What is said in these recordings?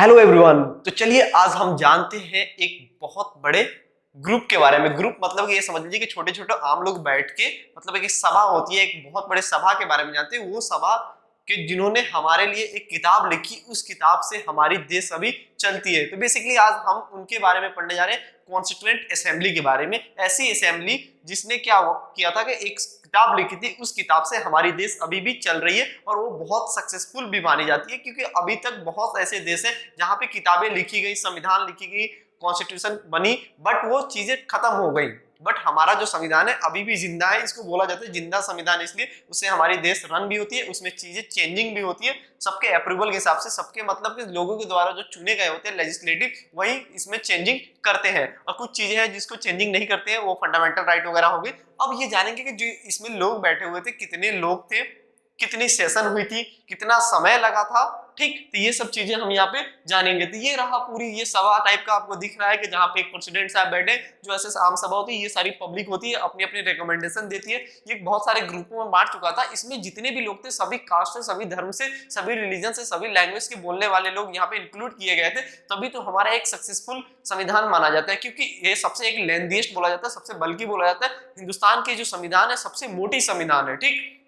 Hello everyone. तो चलिए आज हम जानते हैं एक बहुत बड़े ग्रुप के बारे में। ग्रुप मतलब कि ये समझ लीजिए कि छोटे छोटे आम लोग बैठ के मतलब एक सभा होती है, एक बहुत बड़े सभा के बारे में जानते हैं। वो सभा के जिन्होंने हमारे लिए एक किताब लिखी, उस किताब से हमारी देश अभी चलती है। तो बेसिकली आज हम उनके बारे में पढ़ने जा रहे हैं, कॉन्स्टिट्यूएंट असेंबली के बारे में। ऐसी असेंबली जिसने क्या किया था कि एक किताब लिखी थी, उस किताब से हमारी देश अभी भी चल रही है और वो बहुत सक्सेसफुल भी मानी जाती है, क्योंकि अभी तक बहुत ऐसे देश हैं जहां पे किताबें लिखी गई, संविधान लिखी गई, कॉन्स्टिट्यूशन बनी, बट वो चीजें खत्म हो गई। बट हमारा जो संविधान है अभी भी जिंदा है। इसको बोला जाता है जिंदा संविधान, इसलिए उससे हमारी देश रन भी होती है, उसमें चीजें चेंजिंग भी होती है सबके अप्रूवल के हिसाब से। सबके मतलब कि लोगों के द्वारा जो चुने गए होते हैं लेजिस्लेटिव, वही इसमें चेंजिंग करते हैं। और कुछ चीजें हैं जिसको चेंजिंग नहीं करते हैं, वो फंडामेंटल राइट वगैरह हो गई। अब ये जानेंगे कि जो इसमें लोग बैठे हुए थे, कितने लोग थे, कितनी सेशन हुई थी, कितना समय लगा था, ठीक। तो ये सब चीजें हम यहाँ पे जानेंगे। तो ये रहा पूरी ये सभा टाइप का आपको दिख रहा है कि जहाँ पे एक प्रेसिडेंट साहब बैठे, जो ऐसे आम सभा होती है, ये सारी पब्लिक होती है, अपनी अपनी रिकमेंडेशन देती है। ये बहुत सारे ग्रुपों में बांट चुका था। इसमें जितने भी लोग थे सभी कास्ट से, सभी धर्म से, सभी रिलीजन से, सभी लैंग्वेज के बोलने वाले लोग यहाँ पे इंक्लूड किए गए थे। तभी तो हमारा एक सक्सेसफुल संविधान माना जाता है, क्योंकि ये सबसे एक लेंथीएस्ट बोला जाता है, सबसे बल्कि बोला जाता है। हिंदुस्तान के जो संविधान है सबसे मोटी संविधान है, ठीक।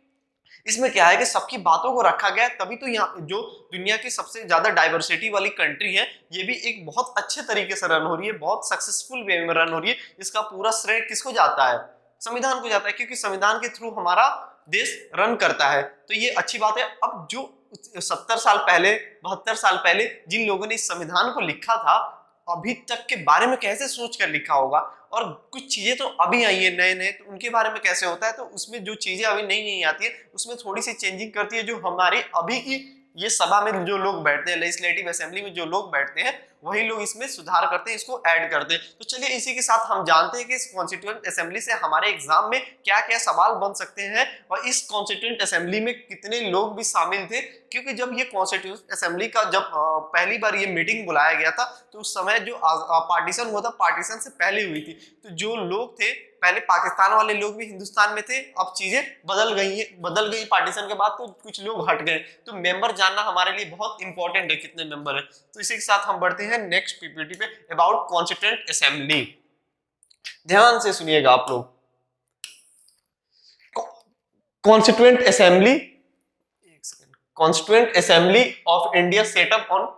इसमें क्या है कि सबकी बातों को रखा गया, तभी तो यहाँ जो दुनिया की सबसे ज्यादा डाइवर्सिटी वाली कंट्री है, ये भी एक बहुत अच्छे तरीके से रन हो रही है, बहुत सक्सेसफुल वे में रन हो रही है। इसका पूरा श्रेय किसको जाता है? संविधान को जाता है, क्योंकि संविधान के थ्रू हमारा देश रन करता है। तो ये अच्छी बात है। अब जो 70 साल पहले, 72 साल पहले जिन लोगों ने इस संविधान को लिखा था, अभी तक के बारे में कैसे सोच कर लिखा होगा। और कुछ चीजें तो अभी आई है नए नए, तो उनके बारे में कैसे होता है। तो उसमें जो चीजें अभी नई नई आती है, उसमें थोड़ी सी चेंजिंग करती है। जो हमारी अभी की ये सभा में जो लोग बैठते हैं, लेजिस्लेटिव असेंबली में जो लोग बैठते हैं, वही लोग इसमें सुधार करते हैं, इसको ऐड करते हैं। तो चलिए इसी के साथ हम जानते हैं कि इस कॉन्स्टिट्यूएंट असेंबली से हमारे एग्जाम में क्या क्या सवाल बन सकते हैं, और इस कॉन्स्टिट्यूएंट असेंबली में कितने लोग भी शामिल थे। क्योंकि जब ये कॉन्स्टिट्यूएंट असेंबली का जब पहली बार ये मीटिंग बुलाया गया था, तो उस समय जो पार्टीशन हुआ था, पार्टीशन से पहले हुई थी। तो जो लोग थे, पहले पाकिस्तान वाले लोग भी हिंदुस्तान में थे, अब चीजें बदल गई पार्टीशन के बाद, तो कुछ लोग हट गए। तो मेंबर जानना हमारे लिए बहुत इंपॉर्टेंट है, कितने मेंबर है। तो इसी के साथ हम बढ़ते हैं नेक्स्ट पीपीटी पे, अबाउट कॉन्स्टिट्यूएंट असेंबली। ध्यान से सुनिएगा आप लोग। Constituent assembly, constituent assembly of India setup on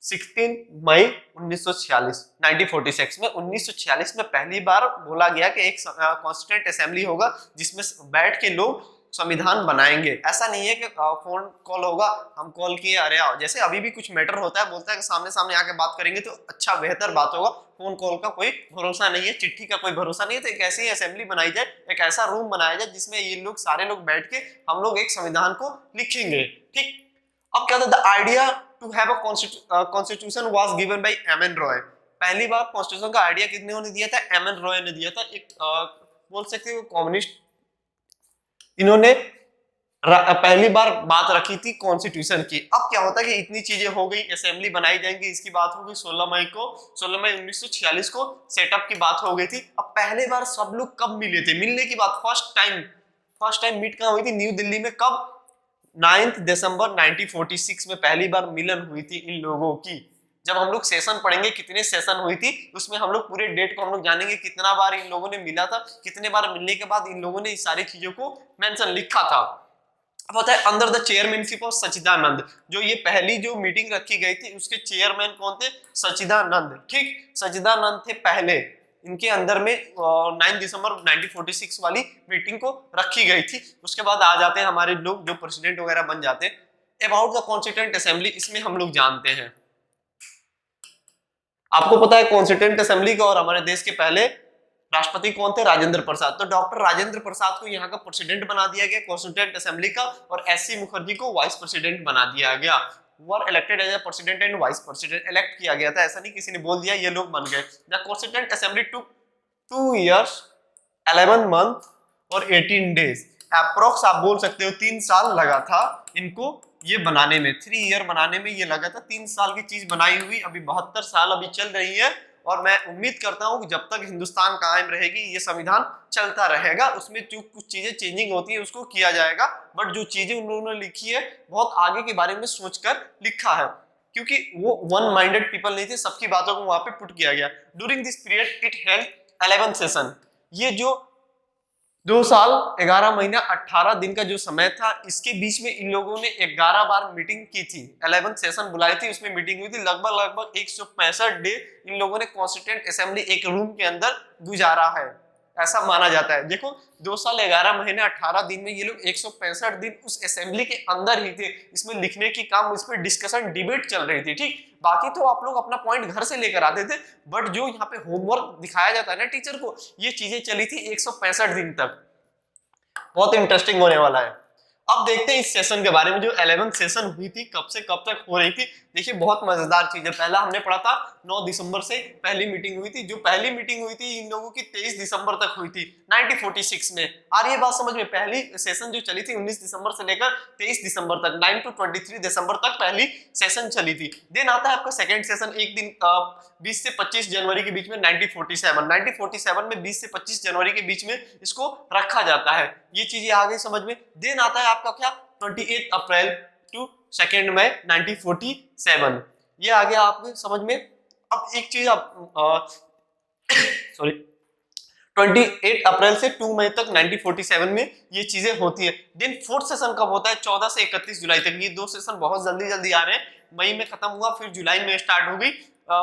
16 मई 1946 1946 में 1946 में पहली बार बोला गया कि एक कॉन्स्टिट्यूएंट असेंबली होगा जिसमें बैठ के लोग संविधान बनाएंगे। ऐसा नहीं है कि फोन कॉल होगा, हम कॉल किए, अरे आओ। जैसे अभी भी कुछ मैटर होता है, बोलता है कि सामने सामने आके बात करेंगे तो अच्छा बेहतर बात होगा। फोन कॉल का कोई भरोसा नहीं है, चिट्ठी का कोई भरोसा नहीं है। तो एक ऐसी असेंबली बनाई जाए, एक ऐसा रूम बनाया जाए जिसमें ये लोग सारे लोग बैठ के हम लोग एक संविधान को लिखेंगे, ठीक। अब क्या था, the idea to have a constitution was given by M N. Roy. पहली बार कॉन्स्टिट्यूशन का आइडिया किसने दिया था? एम.एन. रॉय ने दिया था। एक बोल सकते हो कम्युनिस्ट, इन्होंने पहली बार बात रखी थी कॉन्स्टिट्यूशन की। अब क्या होता है कि इतनी चीजें हो गई, असेंबली बनाई जाएंगी, इसकी बात हो गई 16 मई 1946 को सेटअप की बात हो गई थी। अब पहले बार सब लोग कब मिले थे? मिलने की बात फर्स्ट टाइम मीट कहाँ हुई थी? न्यू दिल्ली में। कब? 9 दिसंबर 1946 में पहली बार मिलन हुई थी इन लोगों की। जब हम लोग सेशन पढ़ेंगे कितने सेशन हुई थी, उसमें हम लोग पूरे डेट को हम लोग जानेंगे, कितना बार इन लोगों ने मिला था, कितने बार मिलने के बाद इन लोगों ने इस सारी चीजों को मेंशन लिखा था। अब होता है अंडर द चेयरमैनशिप ऑफ सच्चिदानंद। जो ये पहली जो मीटिंग रखी गई थी उसके चेयरमैन कौन थे? सच्चिदानंद, ठीक। सच्चिदानंद थे पहले। इनके अंदर में 9 दिसंबर 1946 वाली मीटिंग को रखी गई थी। उसके बाद आ जाते हैं हमारे लोग जो प्रेसिडेंट वगैरह बन जाते हैं। अबाउट द कॉन्स्टिट्यूएंट असेंबली, इसमें हम लोग जानते हैं, आपको पता है कॉन्स्टिट्यूएंट असेंबली का, और हमारे देश के पहले राष्ट्रपति कौन थे? राजेंद्र प्रसाद। तो डॉक्टर राजेंद्र प्रसाद को यहाँ का प्रेसिडेंट बना दिया गया कॉन्स्टिट्यूएंट असेंबली का, और एस.सी. मुखर्जी को वाइस प्रेसिडेंट बना दिया गया। Were elected as a president and vice president, elect किया गया था, ऐसा नहीं किसी ने बोल दिया ये लोग बन गए। The constituent assembly took 2 years 11 month और 18 days, अप्रोक्स आप बोल सकते हो 3 साल लगा था इनको ये बनाने में। 3 ईयर बनाने में ये लगा था, 3 साल की चीज बनाई हुई अभी 72 साल अभी चल रही है। और मैं उम्मीद करता हूं कि जब तक हिंदुस्तान कायम रहेगी ये संविधान चलता रहेगा। उसमें जो कुछ चीजें चेंजिंग होती है उसको किया जाएगा, बट जो चीजें उन्होंने लिखी है बहुत आगे के बारे में सोचकर लिखा है। क्योंकि वो वन माइंडेड पीपल नहीं थे, सबकी बातों को वहां पे पुट किया गया। During this period it held 11 session. ये जो 2 साल 11 महीना 18 दिन का जो समय था, इसके बीच में इन लोगों ने 11 बार मीटिंग की थी, 11 सेशन बुलाई थी, उसमें मीटिंग हुई थी। लगभग 165 डे इन लोगों ने कॉन्स्टिट्यूएंट असेंबली एक रूम के अंदर गुजारा है, ऐसा माना जाता है। देखो 2 साल 11 महीने 18 दिन में ये लोग 165 दिन उस असेंबली के अंदर ही थे। इसमें लिखने की काम, इस पर डिस्कशन डिबेट चल रही थी, ठीक। बाकी तो आप लोग अपना पॉइंट घर से लेकर आते थे, बट जो यहाँ पे होमवर्क दिखाया जाता है ना टीचर को, ये चीजें चली थी 165 दिन तक। बहुत इंटरेस्टिंग होने वाला है। अब देखते हैं इस सेशन के बारे में, जो 11 सेशन हुई थी, कब से कब तक हो रही थी। देखिए बहुत मजेदार चीज है। पहला हमने पढ़ा था 9 दिसंबर से पहली मीटिंग हुई थी। जो पहली मीटिंग हुई थी इन लोगों की 23 दिसंबर तक हुई थी 1946 में। आ रही है बात समझ में? पहली सेशन जो चली थी 19 दिसंबर से लेकर 23 दिसंबर तक, 9 to 23 दिसंबर तक पहली सेशन चली थी। देन आता है आपका सेकेंड सेशन, एक दिन 20 से 25 जनवरी के बीच में 1947 में 20 से 25 जनवरी के बीच में इसको रखा जाता है। ये चीजें आ गई समझ में। देन आता है आपका क्या, 28 अप्रैल टू 2 मई 1947, ये आ गया आपके समझ में। अब एक चीज आप सॉरी 28 अप्रैल से 2 मई तक 1947 में ये चीजें होती है। देन फोर्थ सेशन कब होता है? 14 से 31 जुलाई तक। ये 2 सेशन बहुत जल्दी जल्दी आ रहे हैं। मई में खत्म हुआ, फिर जुलाई में स्टार्ट हो गई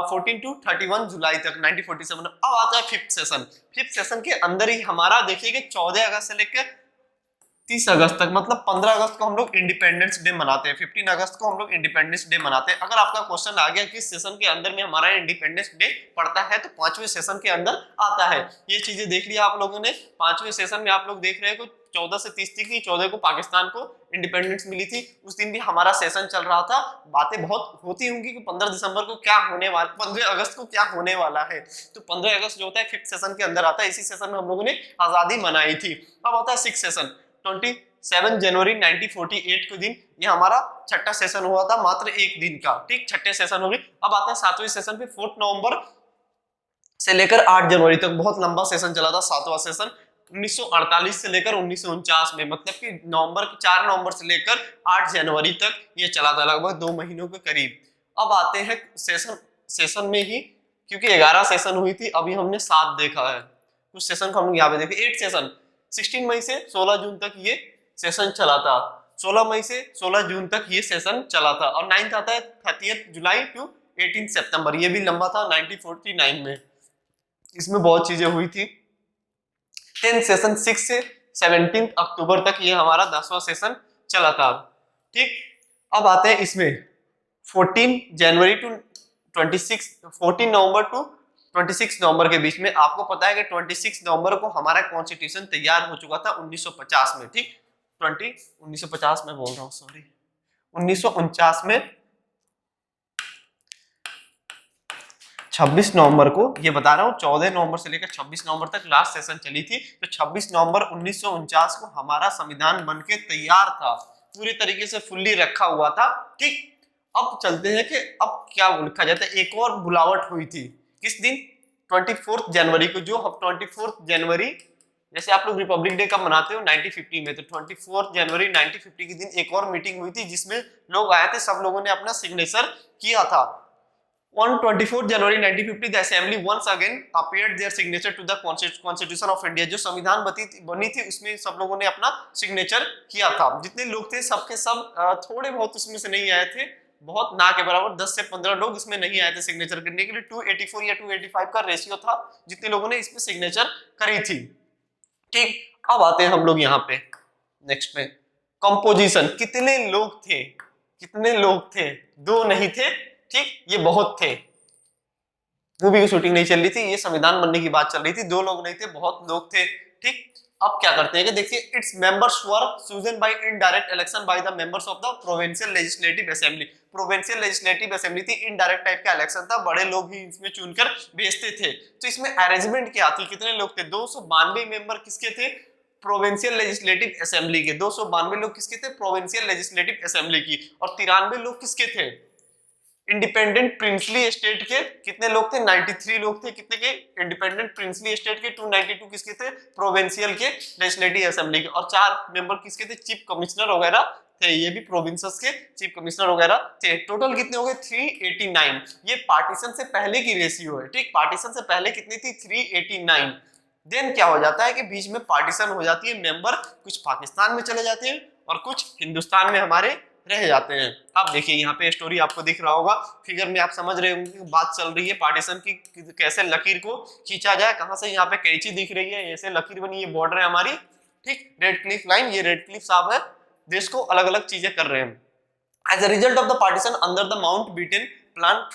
14 to 31 जुलाई तक 1947। अब आता है फिफ्थ सेशन। फिफ्थ सेशन के अंदर ही हमारा देखिएगा 14 अगस्त से लेकर 30 अगस्त तक, मतलब 15 अगस्त को हम लोग इंडिपेंडेंस डे मनाते हैं, 15 अगस्त को हम लोग इंडिपेंडेंस डे मनाते हैं। अगर आपका क्वेश्चन आ गया कि सेशन के अंदर में हमारा इंडिपेंडेंस डे पड़ता है, तो 5वें सेशन के अंदर आता है। ये चीजें देख लिया आप लोगों ने। 5वें सेशन में आप लोग देख रहे हैं 14 से 30 थी, 14 को पाकिस्तान को इंडिपेंडेंस मिली थी, उस दिन भी हमारा सेशन चल रहा था। बातें बहुत होती होंगी कि 15 दिसंबर को क्या होने वाला, 15 अगस्त को क्या होने वाला है। तो 15 अगस्त जो होता है फिफ्थ सेशन के अंदर आता है। इसी सेशन में हम लोगों ने आजादी मनाई थी। अब आता है सिक्स सेशन, 27 जनवरी 1948 के दिन। ये हमारा छठा सेशन हुआ था, मात्र एक दिन का, ठीक। छठे सेशन हो गए। अब आता है 7वें सेशन पे 4 नवंबर से लेकर 8 जनवरी तक। बहुत लंबा सेशन चला था 7वां सेशन, 1948 से लेकर 1949 में, मतलब कि 4 नवंबर से लेकर 8 जनवरी तक ये चला था, लगभग 2 महीनों के करीब। अब आते हैं सेशन में ही, क्योंकि 11 सेशन हुई थी, अभी हमने 7 देखा है। कुछ सेशन को हम लोग यहाँ पे देखे। 8 सेशन 16 मई से 16 जून तक ये सेशन चला था। 16 मई से 16 जून तक ये सेशन चला था। और 9th आता है 30 जुलाई टू 18 सितंबर। ये भी लंबा था 1949 में। इसमें बहुत चीजें हुई थी। 10th सेशन 6 से 17 अक्टूबर तक ये हमारा 10वां सेशन चला था, ठीक। अब आते हैं इसमें 14 जनवरी टू 26 14 नवंबर टू 26 नवंबर के बीच में। आपको पता है कि 26 नवंबर को हमारा कॉन्स्टिट्यूशन तैयार हो चुका था 1950 में, ठीक। 1950 में बोल रहा हूँ, सॉरी 1949 में 26 नवंबर को, ये बता रहा हूँ 14 नवंबर से लेकर 26 नवंबर तक लास्ट सेशन चली थी। तो 26 नवंबर 1949 को हमारा संविधान बनके तैयार था, पूरे तरीके से फुल्ली रखा हुआ था, ठीक। अब चलते हैं कि अब क्या लिखा जाता है। एक और बुलावट हुई थी, किस दिन? 24 जनवरी को। जो 24 जनवरी, जैसे आप लोग रिपब्लिक डे कब मनाते हो? 1950 में। तो 24 जनवरी 1950 के दिन एक और मीटिंग हुई थी, जिसमें लोग आए थे, सब लोगों ने अपना सिग्नेचर किया था। On 24 January 1950, the Assembly once again appeared their signature to the Constitution of India। जो संविधान बनी थी उसमें सब लोगों ने अपना सिग्नेचर किया था। जितने लोग थे सबके सब थोड़े बहुत उसमें से नहीं आए थे, बहुत ना के बराबर 10 से 15 लोग इसमें नहीं आए थे सिग्नेचर करने के लिए। 284 या 285 का रेशियो था जितने लोगों ने इसमें सिग्नेचर करी थी, ठीक। अब आते हैं हम लोग यहाँ पे नेक्स्ट में, कंपोजिशन। कितने लोग थे? कितने लोग थे? 2 नहीं थे, ठीक। ये बहुत थे। मूवी की शूटिंग नहीं चल रही थी, ये संविधान बनने की बात चल रही थी। 2 लोग नहीं थे, बहुत लोग थे, ठीक। अब क्या करते हैं कि देखिए, its members were chosen bye indirect election by the members of the provincial legislative assembly. Provincial legislative assembly थी, इनडायरेक्ट टाइप का इलेक्शन था, बड़े लोग ही इसमें चुनकर भेजते थे। तो इसमें अरेंजमेंट क्या थी? कितने लोग थे? 292 मेंबर किसके थे? प्रोविंशियल लेजिस्लेटिव असेंबली के। 292 लोग किसके थे? प्रोविंशियल लेजिस्लेटिव असेंबली की। और 93 लोग किसके थे? इंडिपेंडेंट प्रिंसली स्टेट के कितने लोग थे? 93 लोग थे। कितने के? इंडिपेंडेंट प्रिंसली स्टेट के। 292 किसके थे? प्रोविंशियल के लेजिस्लेटिव असेंबली के। और 4 मेंबर किसके थे? चीफ कमिश्नर वगैरह थे, ये भी प्रोविंसेस के चीफ कमिश्नर वगैरह थे। टोटल कितने हो गए? 389। ये पार्टीशन से पहले की रेशियो है, ठीक। पार्टीशन से पहले कितनी थी? 389। देन क्या हो जाता है कि बीच में पार्टीशन हो जाती है, मेंबर कुछ पाकिस्तान में चले जाते हैं और कुछ हिंदुस्तान में हमारे रह जाते हैं। अब देखिए यहाँ पे स्टोरी आपको दिख रहा होगा, फिगर में आप समझ रहे होंगे, बात चल रही है पार्टीशन की, कैसे लकीर को खींचा जाए, कहां से। यहाँ पे कैंची दिख रही है, ऐसे लकीर बनी, ये बॉर्डर है हमारी, ठीक। रेड क्लिफ लाइन, ये रेड क्लिफ साहब है, देश को अलग अलग चीजें कर रहे हैं। As a result of the partition under the Mountbatten plan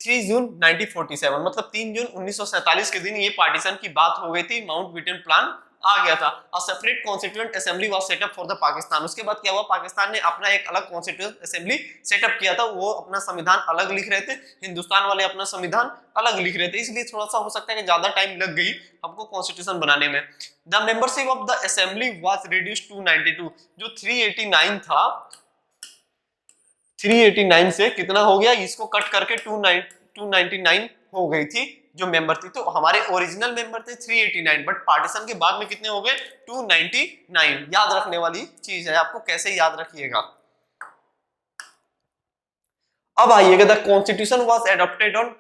3 June 1947, मतलब 3 जून 1947 के दिन ये पार्टीशन की बात हो गई थी, माउंट बेटन प्लान आ गया था। A separate constituent assembly was setup for the Pakistan. उसके बाद क्या हुआ? पाकिस्तान ने अपना एक अलग कॉन्स्टिट्यूएंट असेंबली सेटअप किया था। वो अपना संविधान अलग लिख रहे थे, हिंदुस्तान वाले अपना संविधान अलग लिख रहे थे, इसलिए थोड़ा सा हो सकता है कि ज्यादा टाइम लग गई हमको कॉन्स्टिट्यूशन बनाने में। The membership of the assembly was reduced to 92। जो 389 था, 389 से कितना हो गया? इसको कट करके 299 हो गई थी जो मेंबर थी। तो हमारे ओरिजिनल मेंबर थे 389, बट पार्टीशन के बाद में कितने हो गए? 299। याद रखने वाली चीज है, आपको कैसे याद रखिएगा। अब आइएगा, the constitution was adopted on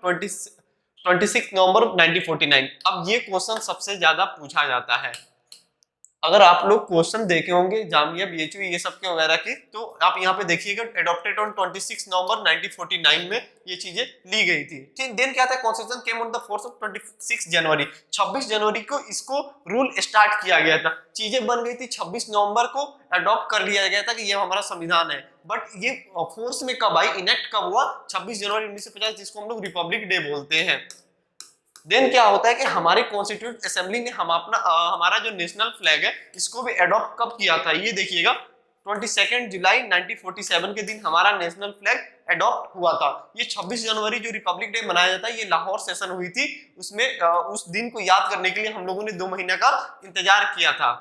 26 नवंबर 1949। अब ये क्वेश्चन सबसे ज्यादा पूछा जाता है। अगर आप लोग क्वेश्चन देखे होंगे जामिया, बीएचयू, ये सब के वगैरह की, तो आप यहाँ पे देखिएगा, एडॉप्टेड ऑन 26 नवंबर 1949 में ये चीजें ली गई थी, ठीक। देन क्या था? Constitution came on the force of 26 जनवरी। 26 जनवरी को इसको रूल स्टार्ट किया गया था, चीजें बन गई थी। 26 नवंबर को अडॉप्ट कर लिया गया था कि ये हमारा संविधान है। बट ये फोर्स में कब आई, इनेक्ट कब हुआ? 26 जनवरी 1950, जिसको हम लोग रिपब्लिक डे बोलते हैं। देन क्या होता है कि हमारे कॉन्स्टिट्यूंट असेंबली ने हमारा जो नेशनल फ्लैग है इसको भी अडॉप्ट कब किया था? ये देखिएगा, 22 जुलाई 1947 के दिन हमारा नेशनल फ्लैग अडॉप्ट हुआ था। ये 26 जनवरी जो रिपब्लिक डे मनाया जाता है, ये लाहौर सेशन हुई थी, उसमें उस दिन को याद करने के लिए हम लोगों ने 2 महीने का इंतजार किया था,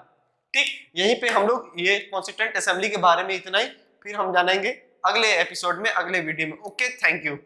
ठीक। यहीं पे हम लोग ये कॉन्स्टिट्यूंट असेंबली के बारे में इतना ही, फिर हम जानेंगे अगले एपिसोड में, अगले वीडियो में। Okay, thank you.